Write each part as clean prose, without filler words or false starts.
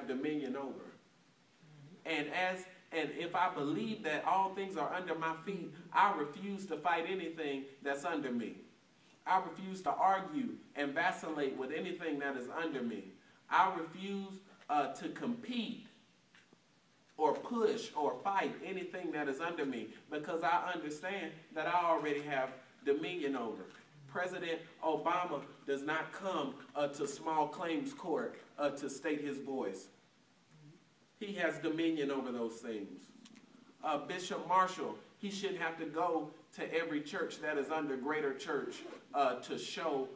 have dominion over. And if I believe that all things are under my feet, I refuse to fight anything that's under me. I refuse to argue and vacillate with anything that is under me. I refuse to compete or push or fight anything that is under me, because I understand that I already have dominion over. President Obama does not come to small claims court to state his voice. He has dominion over those things. Bishop Marshall, he shouldn't have to go to every church that is under Greater Church to show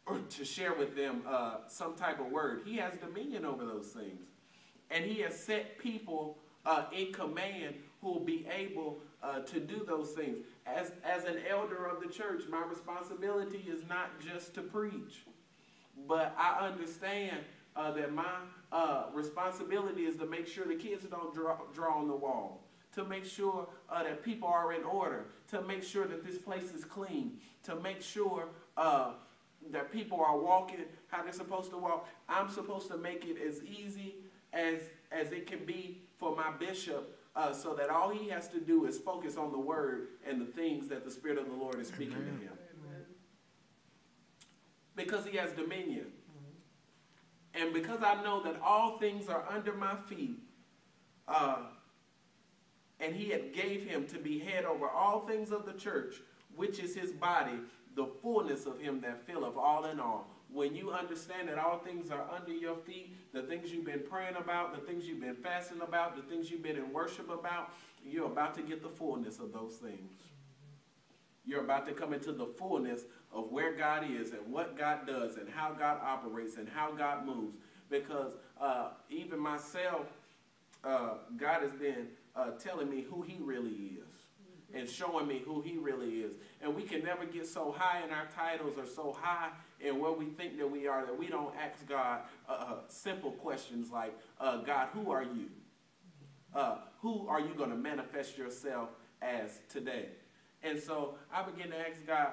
or to share with them some type of word. He has dominion over those things. And he has set people in command who will be able to do those things. As an elder of the church, my responsibility is not just to preach, but I understand that my responsibility is to make sure the kids don't draw on the wall, to make sure that people are in order, to make sure that this place is clean, to make sure that people are walking how they're supposed to walk. I'm supposed to make it as easy as it can be for my bishop, so that all he has to do is focus on the word and the things that the Spirit of the Lord is speaking to him. Because he has dominion. And because I know that all things are under my feet, and he had gave him to be head over all things of the church, which is his body, the fullness of him that filleth all in all. When you understand that all things are under your feet, the things you've been praying about, the things you've been fasting about, the things you've been in worship about, you're about to get the fullness of those things. You're about to come into the fullness of where God is and what God does and how God operates and how God moves. Because even myself, God has been telling me who he really is and showing me who he really is. And we can never get so high in our titles or so high in where we think that we are that we don't ask God simple questions like, God, who are you? Who are you going to manifest yourself as today? And so I began to ask God,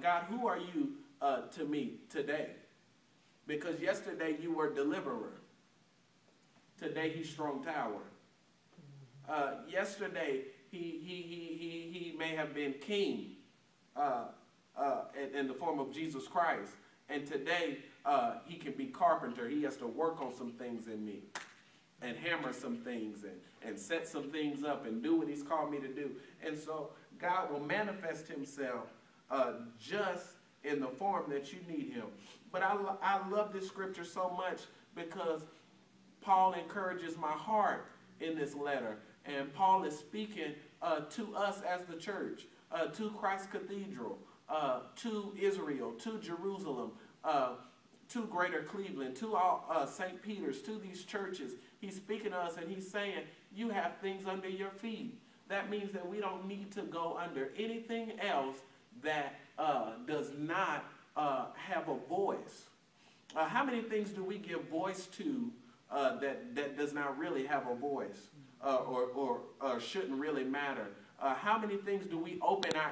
God, who are you to me today? Because yesterday you were deliverer. Today he's strong tower. Yesterday he may have been king in the form of Jesus Christ. And today he can be carpenter. He has to work on some things in me and hammer some things and set some things up and do what he's called me to do. And so God will manifest himself just in the form that you need him. But I love this scripture so much because Paul encourages my heart in this letter. And Paul is speaking to us as the church, to Christ Cathedral, to Israel, to Jerusalem, to Greater Cleveland, to all St. Peter's, to these churches. He's speaking to us and he's saying, you have things under your feet. That means that we don't need to go under anything else that does not have a voice. How many things do we give voice to that does not really have a voice or shouldn't really matter? How many things do we open our